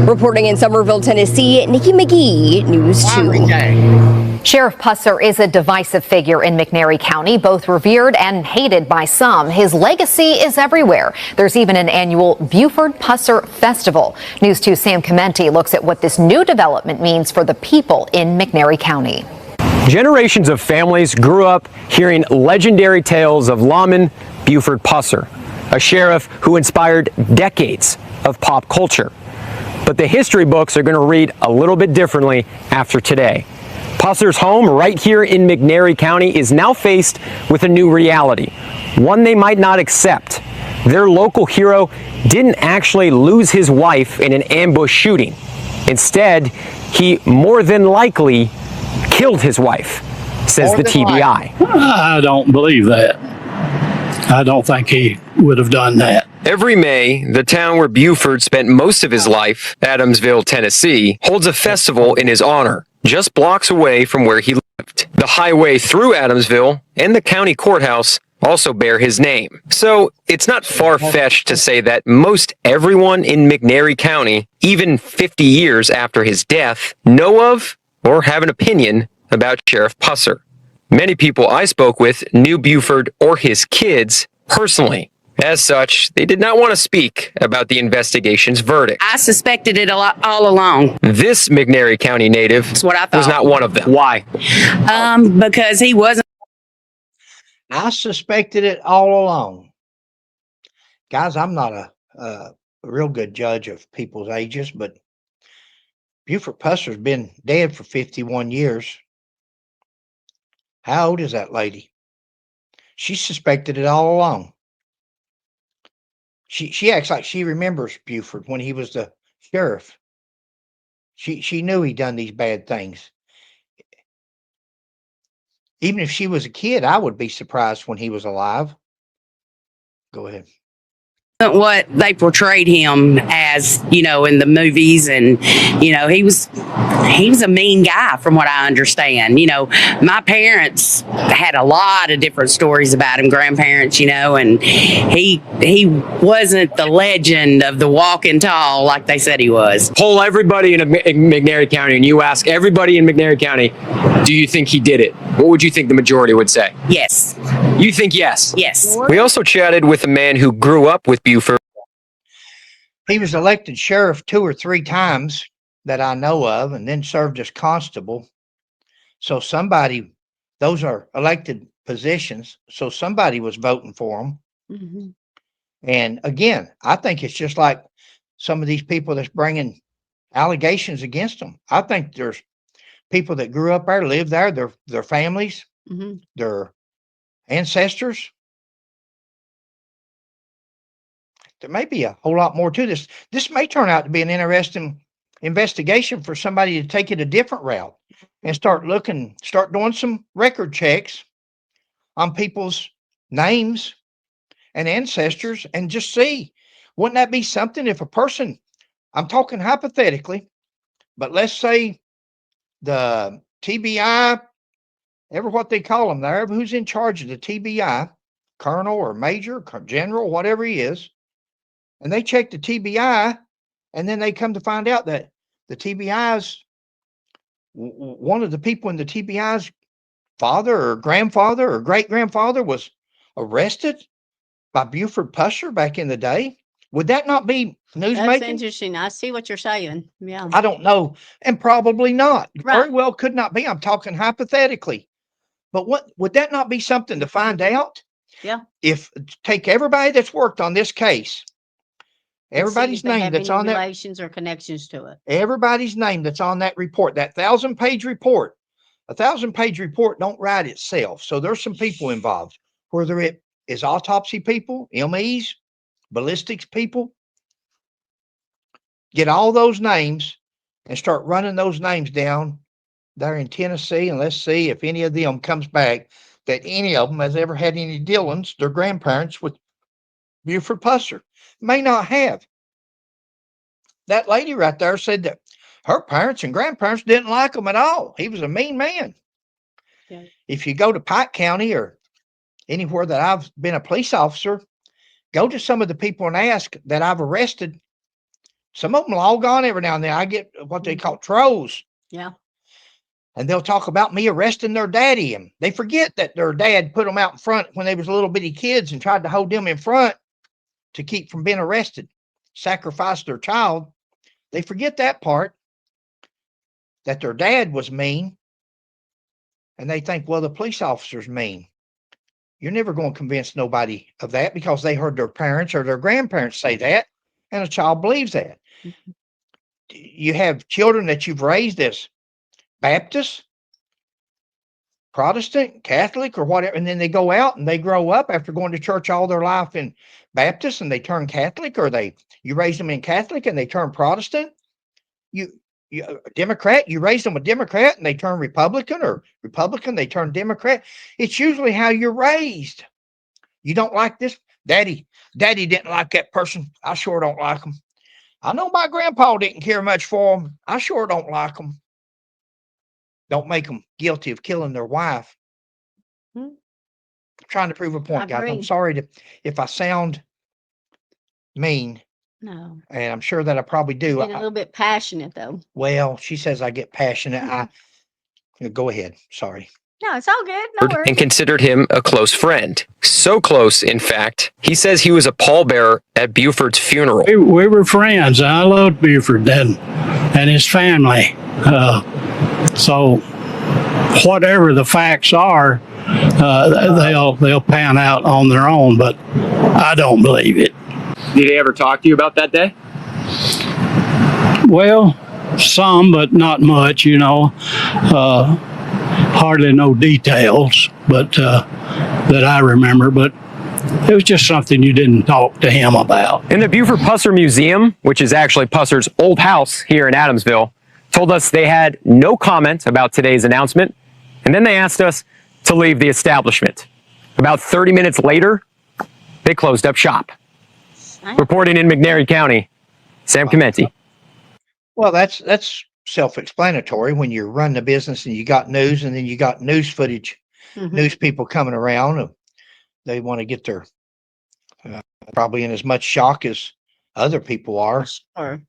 Reporting in Somerville, Tennessee, Nikki McGee, News 2. Sheriff Pusser is a divisive figure in McNairy County, both revered and hated by some. His legacy is everywhere. There's even an annual Buford Pusser Festival. News 2's Sam Commenti looks at what this new development means for the people in McNairy County. Generations of families grew up hearing legendary tales of lawman Buford Pusser, a sheriff who inspired decades of pop culture. But the history books are going to read a little bit differently after today. Pusser's home right here in McNairy County is now faced with a new reality, one they might not accept. Their local hero didn't actually lose his wife in an ambush shooting. Instead, he more than likely killed his wife, says the TBI. I don't believe that. I don't think he would have done that. Every May, the town where Buford spent most of his life, Adamsville, Tennessee, holds a festival in his honor, just blocks away from where he lived. The highway through Adamsville and the county courthouse also bear his name. So it's not far-fetched to say that most everyone in McNairy County, even 50 years after his death, know of or have an opinion about Sheriff Pusser. Many people I spoke with knew Buford or his kids personally. As such, they did not want to speak about the investigation's verdict. I suspected it all along. This McNairy County native That's what I thought. was not one of them. Why? Because he wasn't. I suspected it all along. Guys, I'm not a real good judge of people's ages, but Buford Pusser's been dead for 51 years. How old is that lady? She suspected it all along. She acts like she remembers Buford when he was the sheriff. She knew he'd done these bad things. Even if she was a kid, I would be surprised when he was alive. Go ahead. What they portrayed him as, in the movies, and he was a mean guy from what I understand. My parents had a lot of different stories about him, grandparents, and he wasn't the legend of the walking tall like they said he was. Poll everybody in McNairy County, and you ask everybody in McNairy County, do you think he did it? What would you think the majority would say? Yes. You think yes? Yes. We also chatted with a man who grew up with Buford. He was elected sheriff 2 or 3 times that I know of, and then served as constable. So those are elected positions. So somebody was voting for him. Mm-hmm. And again, I think it's just like some of these people that's bringing allegations against them. I think there's people that grew up there, live there, their families, Mm-hmm. their ancestors. There may be a whole lot more to this. This may turn out to be an interesting investigation for somebody to take it a different route and start doing some record checks on people's names and ancestors and just see, wouldn't that be something if a person, I'm talking hypothetically, but let's say the TBI, ever what they call them there, who's in charge of the TBI, colonel or major, general, whatever he is, and they check the TBI, and then they come to find out that the TBI's, one of the people in the TBI's father or grandfather or great-grandfather was arrested by Buford Pusser back in the day. Would that not be That's newsmaking? interesting. I see what you're saying. Yeah. I don't know, and probably not. Right. Very well could not be. I'm talking hypothetically. But what would that not be something to find out? Yeah. If take everybody that's worked on this case, And see everybody's if they name have that's any on that, relations or connections to it. everybody's name that's on that report, that 1,000-page report. A 1,000-page report don't write itself. So there's some people involved, whether it is autopsy people, MEs, ballistics people. Get all those names and start running those names down there in Tennessee, and let's see if any of them comes back that any of them has ever had any dealings, their grandparents, with Buford Pusser. May not have. That lady right there said that her parents and grandparents didn't like him at all. He was a mean man. Yeah. If you go to Pike County or anywhere that I've been a police officer, go to some of the people and ask that I've arrested. Some of them log on every now and then. I get what they call trolls. Yeah. And they'll talk about me arresting their daddy. And they forget that their dad put them out in front when they was little bitty kids and tried to hold them in front to keep from being arrested, sacrificed their child. They forget that part, that their dad was mean. And they think, well, the police officer's mean. You're never going to convince nobody of that because they heard their parents or their grandparents say that, and a child believes that. Mm-hmm. You have children that you've raised as Baptist, Protestant, Catholic, or whatever, and then they go out and they grow up after going to church all their life in Baptist and they turn Catholic, or you raise them in Catholic and they turn Protestant. You Democrat, you raise them a Democrat and they turn Republican, or Republican, they turn Democrat. It's usually how you're raised. You don't like this? Daddy didn't like that person. I sure don't like him. I know my grandpa didn't care much for him. I sure don't like him. Don't make them guilty of killing their wife. I'm trying to prove a point, guys. I'm sorry if I sound mean. No. And I'm sure that I probably do. Getting a little bit passionate, though. Well, she says I get passionate. Go ahead. Sorry. No, it's all good. No worries. And considered him a close friend. So close, in fact, he says he was a pallbearer at Buford's funeral. We were friends. I loved Buford and his family. So whatever the facts are, they'll pan out on their own, but I don't believe it. Did he ever talk to you about that day? Well, some, but not much, hardly no details, but that I remember, but it was just something you didn't talk to him about. In the Buford Pusser Museum, which is actually Pusser's old house here in Adamsville, told us they had no comment about today's announcement, and then they asked us to leave the establishment. About 30 minutes later, they closed up shop. Reporting in McNairy County, Sam Comenti. Well, that's self-explanatory when you run the business and you got news and then you got news footage, news people coming around. And they want to get their probably in as much shock as other people are. Sure.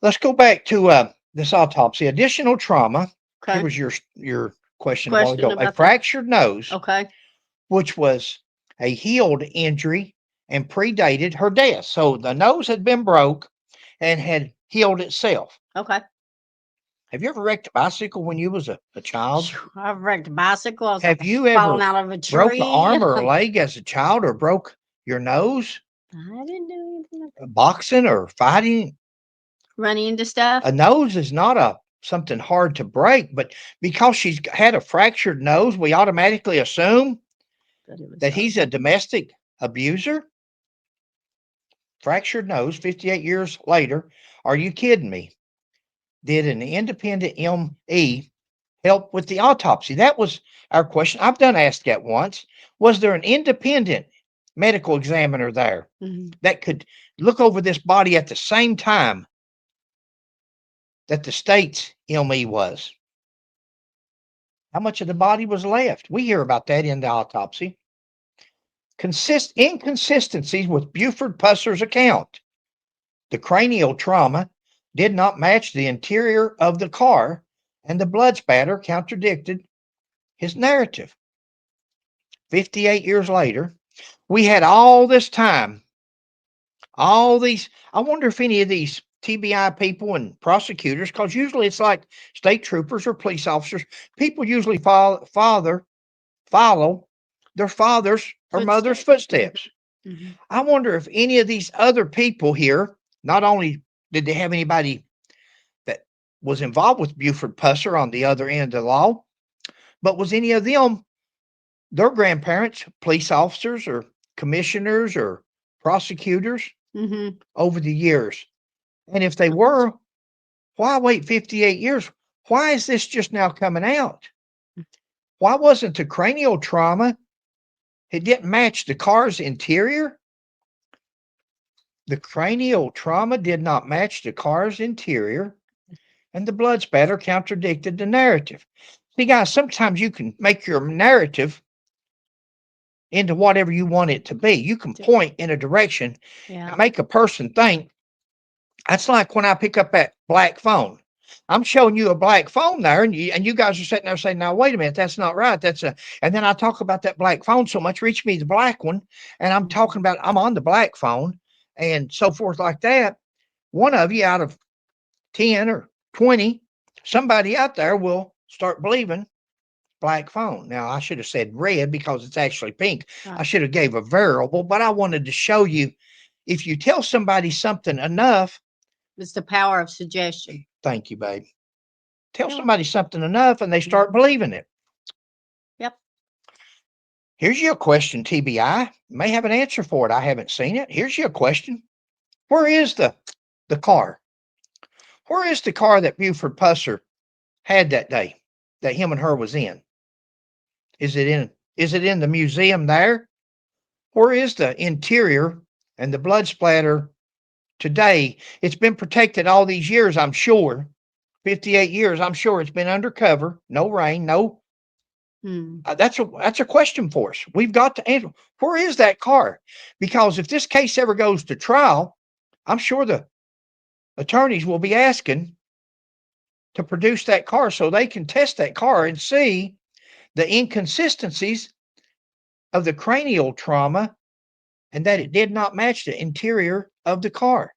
Let's go back to this autopsy. Additional trauma. Okay. Here was your question a while ago. about A fractured nose, Okay. which was a healed injury and predated her death. So the nose had been broke and had healed itself. Okay. Have you ever wrecked a bicycle when you was a child? I've wrecked a bicycle. I was Have like you falling ever out of a broke tree. an arm or a leg as a child or broke your nose? I didn't do anything like that. Boxing or fighting? Running into stuff. A nose is not something hard to break, but because she's had a fractured nose, we automatically assume that he's a domestic abuser. Fractured nose, 58 years later. Are you kidding me? Did an independent ME help with the autopsy? That was our question. I've done ask that once. Was there an independent medical examiner there that could look over this body at the same time that the state's ME was? How much of the body was left? We hear about that in the autopsy. Inconsistencies with Buford Pusser's account. The cranial trauma did not match the interior of the car, and the blood spatter contradicted his narrative. 58 years later, we had all this time, all these. I wonder if any of these TBI people and prosecutors, because usually it's like state troopers or police officers, people usually follow their father's or mother's footsteps. I wonder if any of these other people here, not only did they have anybody that was involved with Buford Pusser on the other end of the law, but was any of them their grandparents, police officers or commissioners or prosecutors over the years? And if they were, why wait 58 years? Why is this just now coming out? Why wasn't the cranial trauma? It didn't match the car's interior. The cranial trauma did not match the car's interior, and the blood spatter contradicted the narrative. See, guys, sometimes you can make your narrative into whatever you want it to be. You can point in a direction and make a person think. That's like when I pick up that black phone. I'm showing you a black phone there, and you guys are sitting there saying, "Now wait a minute, that's not right." And then I talk about that black phone so much, reach me the black one, and I'm talking about I'm on the black phone, and so forth like that. One of you out of 10 or 20, somebody out there will start believing black phone. Now I should have said red because it's actually pink. I should have gave a variable, but I wanted to show you if you tell somebody something enough. It's the power of suggestion. Thank you, babe. Tell somebody something enough and they start believing it. Yep. Here's your question, TBI. You may have an answer for it. I haven't seen it. Here's your question. Where is the car? Where is the car that Buford Pusser had that day that him and her was in? Is it in the museum there? Where is the interior and the blood splatter today? It's been protected all these years, I'm sure. 58 years, I'm sure it's been undercover. No rain, no. That's a question for us. We've got to answer. Where is that car? Because if this case ever goes to trial, I'm sure the attorneys will be asking to produce that car so they can test that car and see the inconsistencies of the cranial trauma and that it did not match the interior of the car.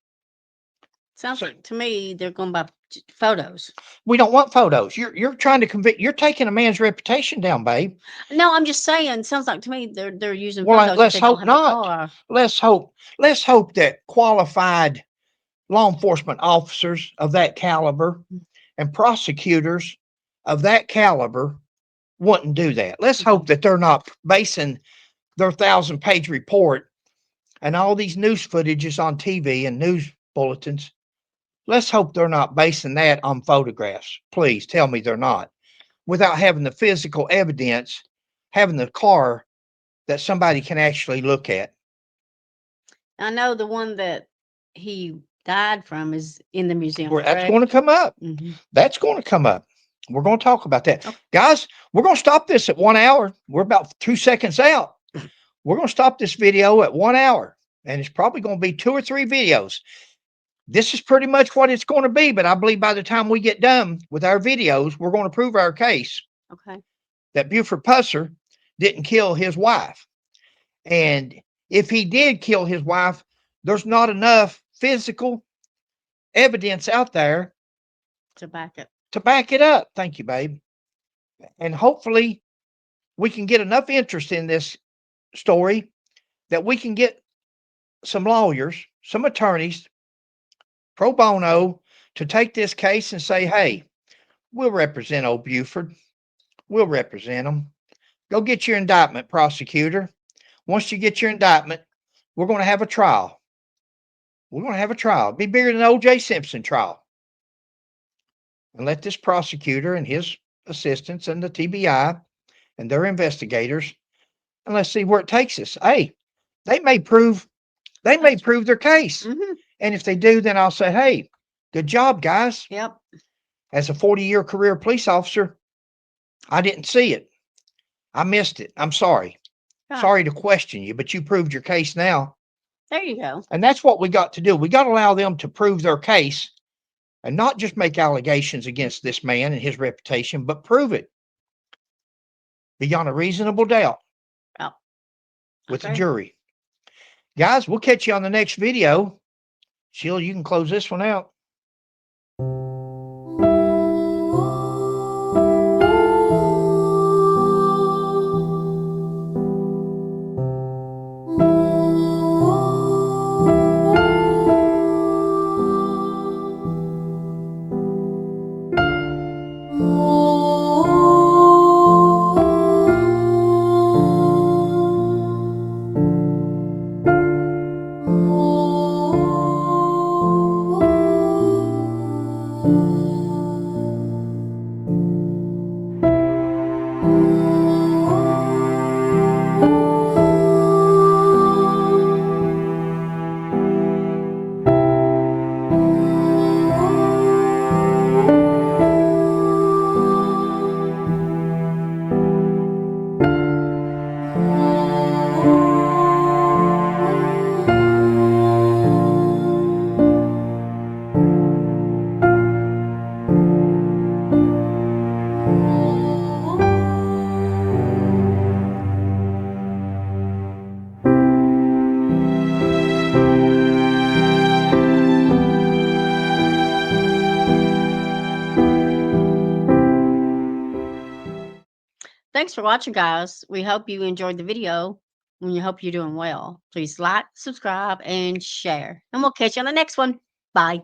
Sounds like to me they're going by photos. We don't want photos. You're trying to convict. You're taking a man's reputation down, babe. No, I'm just saying. Sounds like to me they're using Well, photos. let's hope not. Let's hope that qualified law enforcement officers of that caliber and prosecutors of that caliber wouldn't do that. Let's hope that they're not basing their 1,000-page report and all these news footages on TV and news bulletins. Let's hope they're not basing that on photographs. Please tell me they're not. Without having the physical evidence, having the car that somebody can actually look at. I know the one that he died from is in the museum. Where that's correct? going to come up. Mhm. That's going to come up. We're going to talk about that. Okay. Guys, we're going to stop this at 1 hour. We're about 2 seconds out. We're going to stop this video at 1 hour, and it's probably going to be 2 or 3 videos. This is pretty much what it's going to be, but I believe by the time we get done with our videos, we're going to prove our case Okay. that Buford Pusser didn't kill his wife. And if he did kill his wife, there's not enough physical evidence out there To back it. to back it up. Thank you, babe. And hopefully we can get enough interest in this story that we can get some lawyers, some attorneys, pro bono, to take this case and say, hey, we'll represent old Buford. We'll represent him. Go get your indictment, prosecutor. Once you get your indictment, we're going to have a trial. We're going to have a trial. It'll be bigger than the O.J. Simpson trial. And let this prosecutor and his assistants and the TBI and their investigators, and let's see where it takes us. Hey, they may prove their case. Mm-hmm. And if they do, then I'll say, hey, good job, guys. Yep. As a 40-year career police officer, I didn't see it. I missed it. I'm sorry. Yeah. Sorry to question you, but you proved your case now. There you go. And that's what we got to do. We got to allow them to prove their case and not just make allegations against this man and his reputation, but prove it beyond a reasonable doubt with the jury. Guys, we'll catch you on the next video. Sheila, you can close this one out. Thanks for watching, guys. We hope you enjoyed the video and we hope you're doing well. Please like, subscribe, and share. And we'll catch you on the next one. Bye.